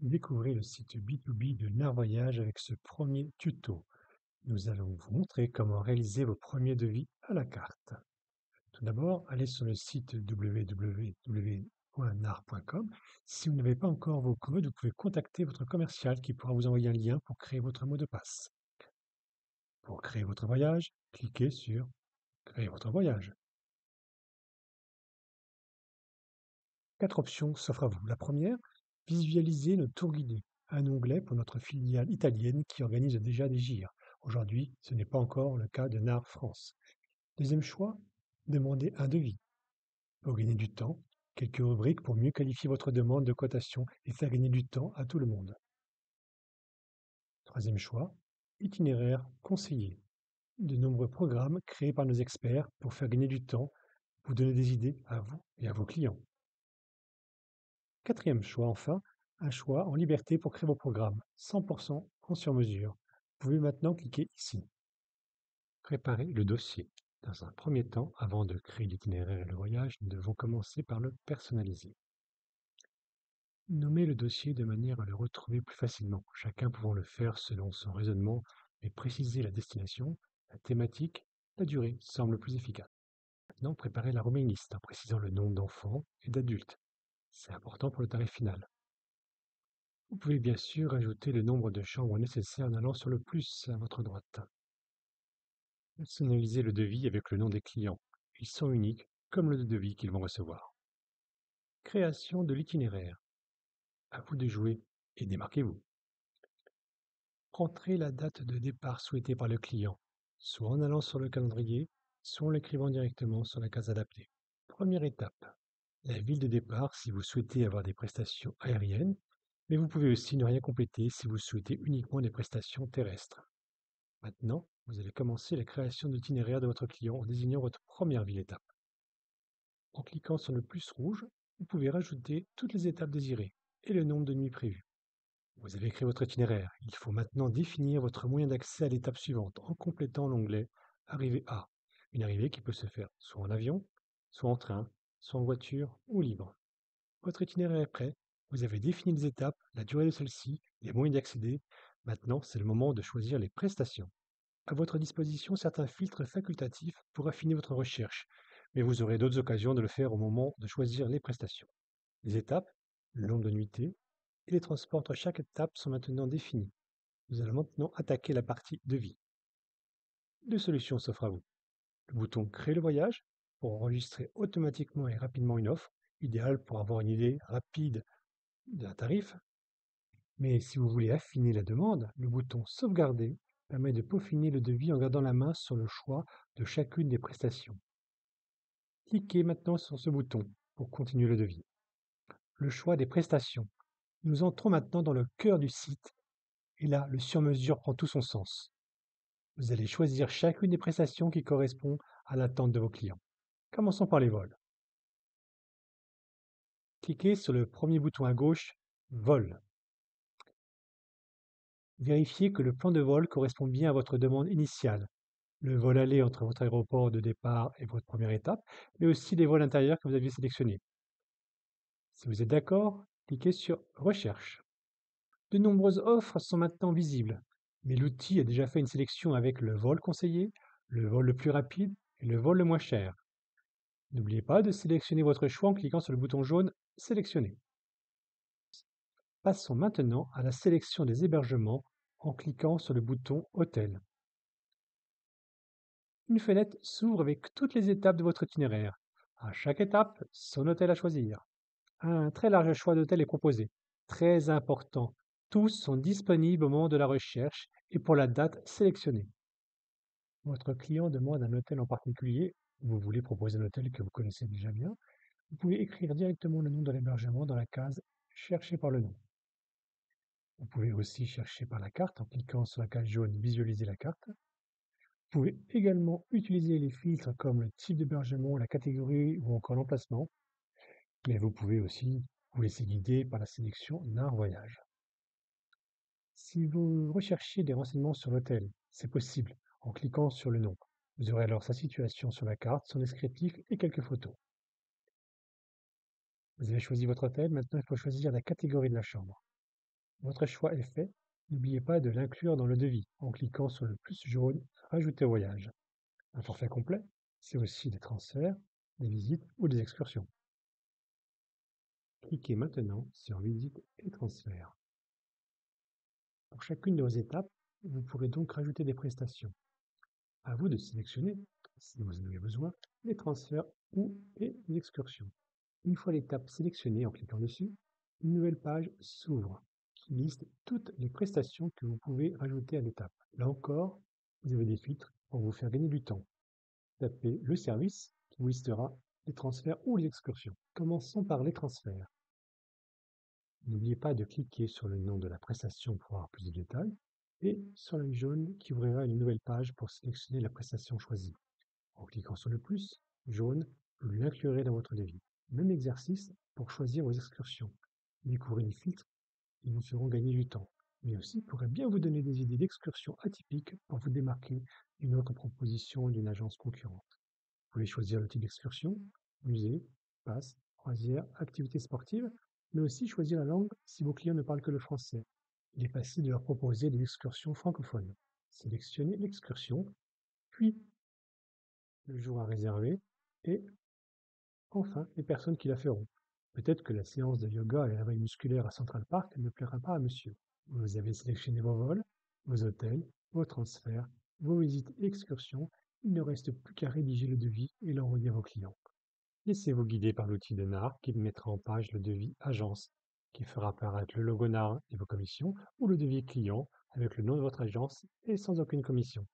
Découvrez le site B2B de Nard Voyage avec ce premier tuto. Nous allons vous montrer comment réaliser vos premiers devis à la carte. Tout d'abord, allez sur le site www.nard.com. Si vous n'avez pas encore vos codes, vous pouvez contacter votre commercial qui pourra vous envoyer un lien pour créer votre mot de passe. Pour créer votre voyage, cliquez sur Créer votre voyage. 4 options s'offrent à vous. La première, visualiser nos tours guidés, un onglet pour notre filiale italienne qui organise déjà des GIR. Aujourd'hui, ce n'est pas encore le cas de NAR France. Deuxième choix, demander un devis. Pour gagner du temps, quelques rubriques pour mieux qualifier votre demande de cotation et faire gagner du temps à tout le monde. Troisième choix, itinéraire conseillé. De nombreux programmes créés par nos experts pour faire gagner du temps, vous donner des idées à vous et à vos clients. Quatrième choix enfin, un choix en liberté pour créer vos programmes, 100% en sur-mesure. Vous pouvez maintenant cliquer ici. Préparer le dossier. Dans un premier temps, avant de créer l'itinéraire et le voyage, nous devons commencer par le personnaliser. Nommer le dossier de manière à le retrouver plus facilement, chacun pouvant le faire selon son raisonnement, mais préciser la destination, la thématique, la durée semble plus efficace. Maintenant, préparer la remaining list en précisant le nombre d'enfants et d'adultes. C'est important pour le tarif final. Vous pouvez bien sûr ajouter le nombre de chambres nécessaires en allant sur le plus à votre droite. Personnalisez le devis avec le nom des clients. Ils sont uniques, comme le devis qu'ils vont recevoir. Création de l'itinéraire. À vous de jouer et démarquez-vous. Entrez la date de départ souhaitée par le client, soit en allant sur le calendrier, soit en l'écrivant directement sur la case adaptée. Première étape, la ville de départ si vous souhaitez avoir des prestations aériennes, mais vous pouvez aussi ne rien compléter si vous souhaitez uniquement des prestations terrestres. Maintenant, vous allez commencer la création de l'itinéraire de votre client en désignant votre première ville-étape. En cliquant sur le plus rouge, vous pouvez rajouter toutes les étapes désirées et le nombre de nuits prévues. Vous avez créé votre itinéraire. Il faut maintenant définir votre moyen d'accès à l'étape suivante en complétant l'onglet Arrivée A. Une arrivée qui peut se faire soit en avion, soit en train, soit en voiture ou libre. Votre itinéraire est prêt. Vous avez défini les étapes, la durée de celle-ci, les moyens d'y accéder. Maintenant, c'est le moment de choisir les prestations. À votre disposition certains filtres facultatifs pour affiner votre recherche, mais vous aurez d'autres occasions de le faire au moment de choisir les prestations. Les étapes, le nombre de nuitées et les transports entre chaque étape sont maintenant définis. Nous allons maintenant attaquer la partie devis. Deux solutions s'offrent à vous. Le bouton Créer le voyage pour enregistrer automatiquement et rapidement une offre, idéale pour avoir une idée rapide d'un tarif. Mais si vous voulez affiner la demande, le bouton Sauvegarder permet de peaufiner le devis en gardant la main sur le choix de chacune des prestations. Cliquez maintenant sur ce bouton pour continuer le devis. Le choix des prestations. Nous entrons maintenant dans le cœur du site et là, le sur-mesure prend tout son sens. Vous allez choisir chacune des prestations qui correspond à l'attente de vos clients. Commençons par les vols. Cliquez sur le premier bouton à gauche, Vol. Vérifiez que le plan de vol correspond bien à votre demande initiale. Le vol aller entre votre aéroport de départ et votre première étape, mais aussi les vols intérieurs que vous aviez sélectionnés. Si vous êtes d'accord, cliquez sur Recherche. De nombreuses offres sont maintenant visibles, mais l'outil a déjà fait une sélection avec le vol conseillé, le vol le plus rapide et le vol le moins cher. N'oubliez pas de sélectionner votre choix en cliquant sur le bouton jaune Sélectionner. Passons maintenant à la sélection des hébergements en cliquant sur le bouton Hôtel. Une fenêtre s'ouvre avec toutes les étapes de votre itinéraire. À chaque étape, son hôtel à choisir. Un très large choix d'hôtels est proposé. Très important, tous sont disponibles au moment de la recherche et pour la date sélectionnée. Votre client demande un hôtel en particulier, vous voulez proposer un hôtel que vous connaissez déjà bien, vous pouvez écrire directement le nom de l'hébergement dans la case Chercher par le nom. Vous pouvez aussi chercher par la carte en cliquant sur la case jaune Visualiser la carte. Vous pouvez également utiliser les filtres comme le type d'hébergement, la catégorie ou encore l'emplacement, mais vous pouvez aussi vous laisser guider par la sélection d'un voyage. Si vous recherchez des renseignements sur l'hôtel, c'est possible en cliquant sur le nom. Vous aurez alors sa situation sur la carte, son descriptif et quelques photos. Vous avez choisi votre hôtel, maintenant il faut choisir la catégorie de la chambre. Votre choix est fait. N'oubliez pas de l'inclure dans le devis en cliquant sur le plus jaune Rajouter voyage. Un forfait complet, c'est aussi des transferts, des visites ou des excursions. Cliquez maintenant sur Visite et transfert. Pour chacune de vos étapes, vous pourrez donc rajouter des prestations. À vous de sélectionner, si vous en avez besoin, les transferts ou et les excursions. Une fois l'étape sélectionnée en cliquant dessus, une nouvelle page s'ouvre qui liste toutes les prestations que vous pouvez rajouter à l'étape. Là encore, vous avez des filtres pour vous faire gagner du temps. Tapez le service qui vous listera les transferts ou les excursions. Commençons par les transferts. N'oubliez pas de cliquer sur le nom de la prestation pour avoir plus de détails et sur la jaune qui ouvrira une nouvelle page pour sélectionner la prestation choisie. En cliquant sur le plus jaune, vous l'inclurez dans votre devis. Même exercice pour choisir vos excursions. Découvrez les filtres qui vous feront gagner du temps, mais aussi pourraient bien vous donner des idées d'excursions atypiques pour vous démarquer d'une autre proposition d'une agence concurrente. Vous pouvez choisir le type d'excursion, musée, passe, croisière, activité sportive, mais aussi choisir la langue si vos clients ne parlent que le français. Il est facile de leur proposer des excursions francophones. Sélectionnez l'excursion, puis le jour à réserver et enfin les personnes qui la feront. Peut-être que la séance de yoga et réveil musculaire à Central Park ne plaira pas à monsieur. Vous avez sélectionné vos vols, vos hôtels, vos transferts, vos visites et excursions. Il ne reste plus qu'à rédiger le devis et l'envoyer à vos clients. Laissez-vous guider par l'outil de NAR qui mettra en page le devis agence, qui fera apparaître le logo NAR et vos commissions, ou le devis client avec le nom de votre agence et sans aucune commission.